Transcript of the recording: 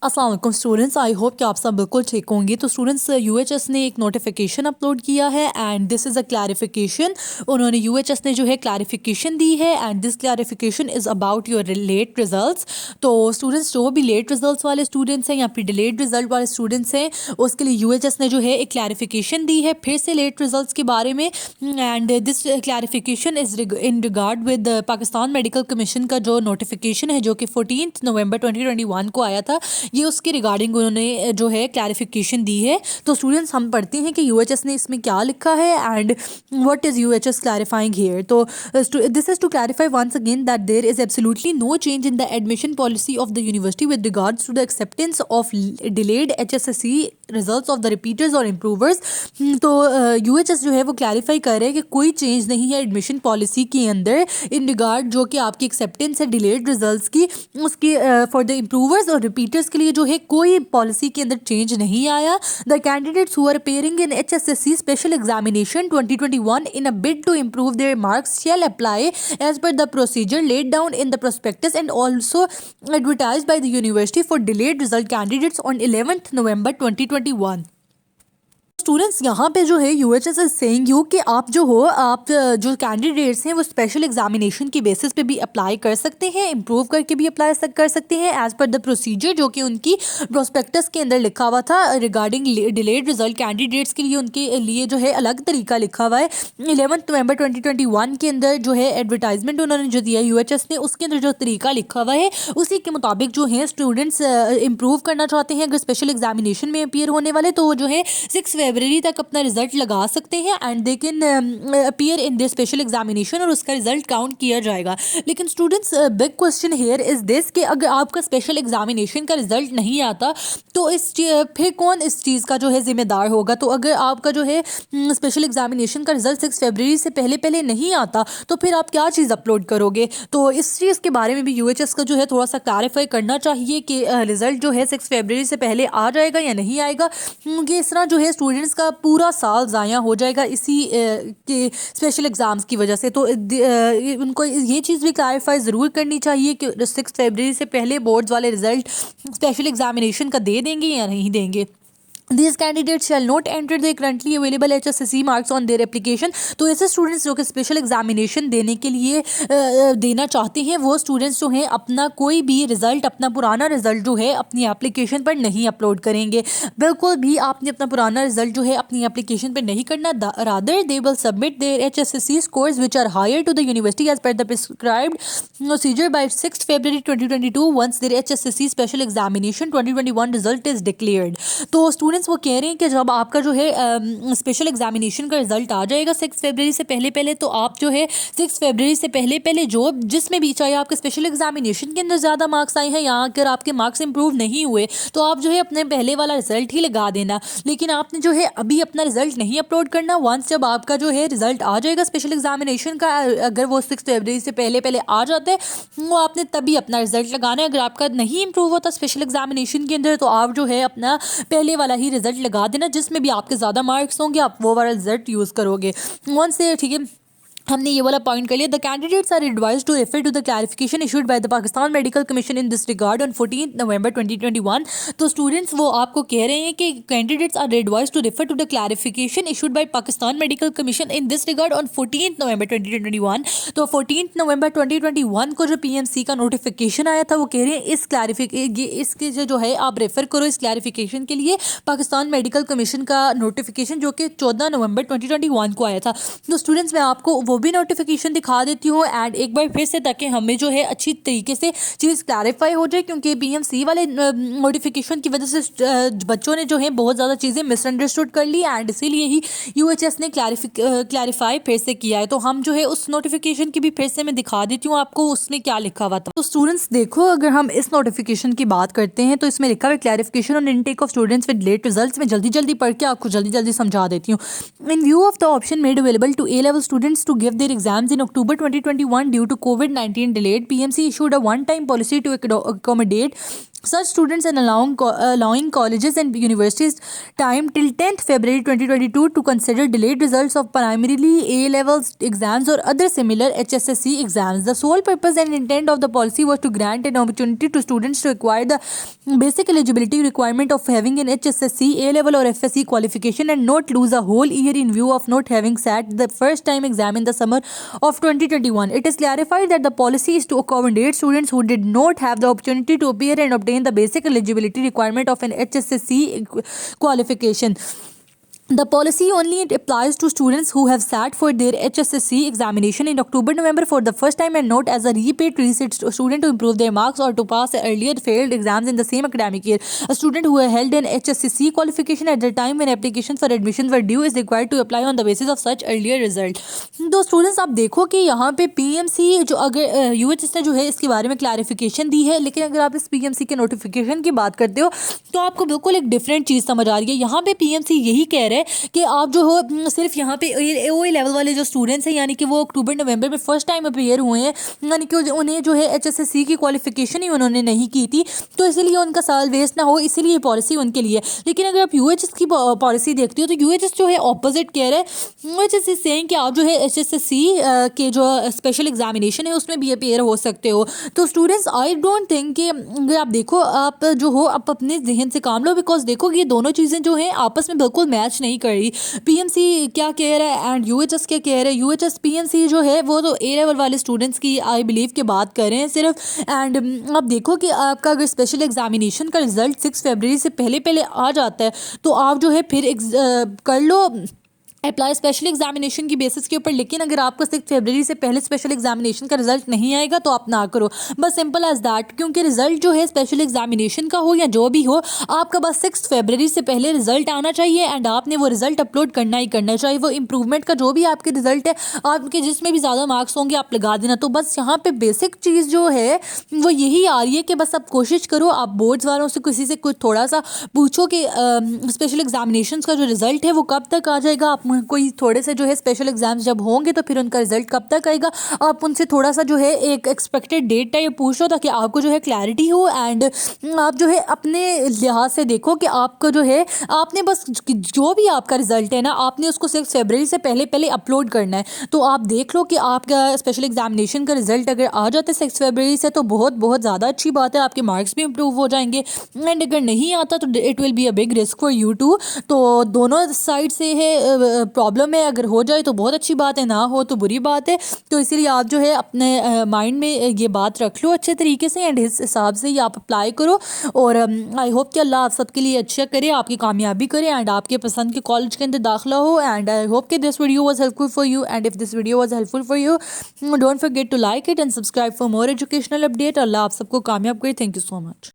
अस्सलाम वालेकुम स्टूडेंट्स, आई होप कि आप सब बिल्कुल ठीक होंगे। तो स्टूडेंट्स, यूएचएस ने एक नोटिफिकेशन अपलोड किया है and this is a clarification. उन्होंने यूएचएस ने जो है क्लैरिफिकेशन दी है and this clarification is about your late results. तो स्टूडेंट्स जो भी लेट रिजल्ट्स वाले स्टूडेंट्स हैं या फिर डिलेड रिजल्ट वाले स्टूडेंट्स हैं, उसके लिए यूएचएस ने जो है एक क्लैरिफिकेशन दी है फिर से लेट रिजल्ट्स के बारे में। And this clarification is in regard with Pakistan medical commission का जो नोटिफिकेशन है जो कि 14 नवंबर 2021 को आया था, ये उसके रिगार्डिंग उन्होंने जो है क्लैरिफिकेशन दी है। तो स्टूडेंट्स, हम पढ़ते हैं कि यूएचएस ने इसमें क्या लिखा है and what is UHS clarifying here. तो this is to clarify once again that there is absolutely no change in the admission policy of the university with regards to the acceptance of delayed HSSC results of the repeaters और improvers. तो UHS जो है वो clarify कर रहे हैं कि कोई चेंज नहीं है एडमिशन पॉलिसी के अंदर इन रिगार्ड जो कि आपकी एक्सेप्टेंस है डिलेड रिजल्ट्स की, उसकी फॉर द इम्प्रूवर्स और रिपीटर्स के लिए जो है कोई पॉलिसी के अंदर चेंज नहीं आया। The candidates who are appearing in HSSC special examination 2021 in a bid to improve their marks shall apply as per the procedure laid down in the prospectus and also advertised by the university for delayed result candidates on 11th November 2021। Students, यहाँ पे जो है UHS is saying you कि आप जो हो, आप जो कैंडिडेट्स हैं वो स्पेशल एग्जामिनेशन की बेसिस पे भी अप्लाई कर सकते हैं, इम्प्रूव करके भी अप्लाई कर सकते हैं एज पर द प्रोसीजर जो कि उनकी प्रोस्पेक्टस के अंदर लिखा हुआ था रिगार्डिंग डिलेड रिजल्ट कैंडिडेट्स के लिए। उनके लिए जो है अलग तरीका लिखा हुआ है। 11 नवंबर 2021 के अंदर जो है एडवर्टाइजमेंट उन्होंने जो दिया यूएचएस ने, उसके अंदर जो तरीका लिखा हुआ है उसी के मुताबिक जो है स्टूडेंट्स इम्प्रूव करना चाहते हैं, अगर स्पेशल एग्जामिनेशन में अपीयर होने वाले तो जो है 6 फरवरी तक अपना रिजल्ट लगा सकते हैं and they can appear in this special examination और उसका रिजल्ट काउंट किया जाएगा। लेकिन students, big question here is this कि अगर आपका स्पेशल एग्जामिनेशन का रिजल्ट नहीं आता तो फिर कौन इस चीज़ का जो है जिम्मेदार होगा। तो अगर आपका जो है स्पेशल एग्जामिनेशन का रिजल्ट 6 फरवरी से पहले पहले नहीं आता तो फिर आप क्या चीज़ अपलोड करोगे। तो इस चीज़ के बारे में भी यूएचएस का जो है थोड़ा सा क्लैरिफाई करना चाहिए कि रिजल्ट जो है 6 फरवरी से पहले आ जाएगा या नहीं आएगा, क्योंकि इस तरह जो है स्टूडेंट्स का पूरा साल ज़ाया हो जाएगा इसी के स्पेशल एग्ज़ाम्स की वजह से। तो उनको ये चीज़ भी क्लैरिफाई ज़रूर करनी चाहिए कि 6 फरवरी से पहले बोर्ड्स वाले रिज़ल्ट स्पेशल एग्ज़ामिनेशन का दे देंगे या नहीं देंगे। These candidates shall not enter the currently available HSSC marks on their application। तो ऐसे स्टूडेंट्स जो कि स्पेशल एग्जामिनेशन देने के लिए देना चाहते हैं, वो स्टूडेंट्स जो हैं अपना कोई भी रिजल्ट, अपना पुराना रिजल्ट जो है अपनी एप्लीकेशन पर नहीं अपलोड करेंगे। बिल्कुल भी आपने अपना पुराना रिजल्ट जो है अपनी एप्लीकेशन पर नहीं करना। Rather they will submit there HSSC scores which are higher to the university as per the prescribed procedure by 6 February 2022 once their HSSC special examination 2021 result is declared। तो स्टूडेंट्स वो कह रहे हैं कि जब आपका जो है स्पेशल एग्जामिनेशन का रिजल्ट आ जाएगा 6 फरवरी से पहले पहले, तो आप जो है 6 फरवरी से पहले पहले जो जिसमें भी, चाहे आपके स्पेशल एग्जामिनेशन के अंदर ज़्यादा मार्क्स आए हैं या अगर आपके मार्क्स इंप्रूव नहीं हुए, तो आप जो है अपने पहले वाला रिजल्ट ही लगा देना। लेकिन आपने जो है अभी अपना रिजल्ट नहीं अपलोड करना। वंस जब आपका जो है रिजल्ट आ जाएगा स्पेशल एग्जामिनेशन का, अगर वो 6 फरवरी से पहले पहले आ जाता है, वो आपने तभी अपना रिजल्ट लगाना है। अगर आपका नहीं इंप्रूव होता स्पेशल एग्जामिनेशन के अंदर, तो आप जो है अपना पहले वाला ही रिजल्ट लगा देना, जिसमें भी आपके ज़्यादा मार्क्स होंगे आप वो वाला रिजल्ट यूज़ करोगे। वन से ठीक है, हमने ये वाला पॉइंट कर लिया। The candidates are advise to refer to the clarification issued by the Pakistan medical commission in this regard on 14 November 2021। तो स्टूडेंट्स वो आपको कह रहे हैं कि candidates are advise to refer to the clarification issued by Pakistan medical commission in this regard on 14 November 2021। तो 14 November 2021 को जो पीएमसी का नोटिफिकेशन आया था, वो कह रहे हैं इसके जो है आप रेफर करो इस क्लैरिफिकेशन के लिए पाकिस्तान मेडिकल कमीशन का नोटिफिकेशन जो कि 14 नवंबर 2021 को आया था। तो स्टूडेंट्स, मैं आपको वो भी नोटिफिकेशन दिखा देती हूँ एंड एक बार फिर से, ताकि हमें जो है अच्छी तरीके से चीज़ क्लैरिफाई हो जाए, क्योंकि पीएमसी वाले नोटिफिकेशन की वजह से बच्चों ने जो है बहुत ज़्यादा चीज़ें मिसअंडरस्टूड कर ली एंड इसीलिए ही यूएचएस ने क्लैरिफाई फिर से किया है। तो हम जो है उस नोटिफिकेशन की भी फिर से मैं दिखा देती हूँ आपको उसमें क्या लिखा हुआ था। तो स्टूडेंट्स देखो, अगर हम इस नोटिफिकेशन की बात करते हैं तो इसमें लिखा हुआ clarification on intake of students with late results. में जल्दी पढ़ के आपको जल्दी समझा देती हूँ। In view of the option made available to A level students to give their exams in October 2021 due to COVID-19 delayed, PMC issued a one-time policy to accommodate such students and allowing colleges and universities time till 10th February 2022 to consider delayed results of primarily A levels exams or other similar HSSC exams. The sole purpose and intent of the policy was to grant an opportunity to students to acquire the basic eligibility requirement of having an HSSC A level or FSC qualification and not lose a whole year in view of not having sat the first time exam in the summer of 2021. It is clarified that the policy is to accommodate students who did not have the opportunity to appear and obtain the basic eligibility requirement of an HSSC qualification. The policy only applies to students who have sat for their HSSC examination in October-November for the first time and not as a repeat resit student to improve their marks or to pass earlier failed exams in the same academic year. A student who held an HSSC qualification at the time when applications for admission were due is required to apply on the basis of such earlier result. तो students आप देखो कि यहाँ पे PMC जो अगर UHS ने जो है इसके बारे में क्लैरिफिकेशन दी है, लेकिन अगर आप इस PMC के नोटिफिकेशन की बात करते हो तो आपको बिल्कुल एक डिफरेंट चीज़ समझ आ रही है। यहाँ पे PMC यही कह रहे हैं कि आप जो हो सिर्फ यहाँ पे OA लेवल वाले जो स्टूडेंट्स हैं, यानी कि वो अक्टूबर नवंबर में फर्स्ट टाइम अपेयर हुए हैं, यानी कि उन्हें जो है HSSC की क्वालिफिकेशन ही उन्होंने नहीं की थी, तो इसीलिए उनका साल वेस्ट ना हो, इसीलिए पॉलिसी उनके लिए। लेकिन अगर आप UHS की पॉलिसी देखते हो तो UHS जो है ऑपोजिट कह रहे हैं। UHS इज सेइंग कि आप जो है HSSC के जो स्पेशल एग्जामिनेशन है उसमें भी अपेयर हो सकते हो। तो स्टूडेंट्स आई डोंट थिंक कि अगर आप देखो आप जो हो आप अपने जहन से काम लो, बिकॉज देखो ये दोनों चीज़ें जो हैं आपस में बिल्कुल मैच नहीं कर रही। PMC क्या कह रहा है एंड UHS क्या कह रहा है। UHS PMC जो है वो तो A लेवल वाले स्टूडेंट्स की आई बिलीव की बात कर रहे हैं सिर्फ। एंड आप देखो कि आपका अगर स्पेशल एग्जामिनेशन का रिजल्ट 6 फरवरी से पहले पहले आ जाता है तो आप जो है फिर कर लो अप्लाई स्पेशल एग्जामिनेशन की बेसिस के ऊपर। लेकिन अगर आपको 6 फरवरी से पहले स्पेशल एग्जामिनेशन का रिजल्ट नहीं आएगा तो आप ना करो, बस सिंपल एज दैट। क्योंकि रिजल्ट जो है स्पेशल एग्जामिनेशन का हो या जो भी हो, आपका बस 6 फरवरी से पहले रिजल्ट आना चाहिए एंड आपने वो रिजल्ट अपलोड करना ही करना चाहिए। वो इंप्रूवमेंट का जो भी आपके रिजल्ट है, आपके जिसमें भी ज़्यादा मार्क्स होंगे आप लगा देना। तो बस यहाँ पर बेसिक चीज़ जो है वो यही आ रही है कि बस आप कोशिश करो, आप बोर्ड्स वालों से किसी से कुछ थोड़ा सा पूछो कि स्पेशल एग्जामिनेशन का जो रिजल्ट है वो कब तक आ जाएगा। आप कोई थोड़े से जो है स्पेशल एग्जाम्स जब होंगे तो फिर उनका रिजल्ट कब तक आएगा, आप उनसे थोड़ा सा जो है एक एक्सपेक्टेड डेट टाइप पूछ लो ताकि आपको जो है क्लैरिटी हो एंड आप जो है अपने लिहाज से देखो कि आपको जो है आपने बस जो भी आपका रिजल्ट है ना आपने उसको 6 फरवरी से पहले पहले अपलोड करना है। तो आप देख लो कि आपका स्पेशल एग्जामिनेशन का रिजल्ट अगर आ जाता है 6 फरवरी से तो बहुत बहुत ज़्यादा अच्छी बात है, आपके मार्क्स भी इंप्रूव हो जाएंगे। एंड अगर नहीं आता तो it will be a big risk for you too. तो दोनों साइड से है प्रॉब्लम है, अगर हो जाए तो बहुत अच्छी बात है, ना हो तो बुरी बात है। तो इसीलिए आप जो है अपने माइंड में ये बात रख लो अच्छे तरीके से एंड इस हिसाब से ही आप अप्लाई करो। और आई होप कि अल्लाह आप सबके लिए अच्छा करे, आपकी कामयाबी करे एंड आपके पसंद के कॉलेज के अंदर दाखिला हो। एंड आई होप कि this video was helpful for you and if this video was helpful for you don't forget to like it and subscribe for more educational update. Allah आप सबको कामयाब करे। Thank you so much.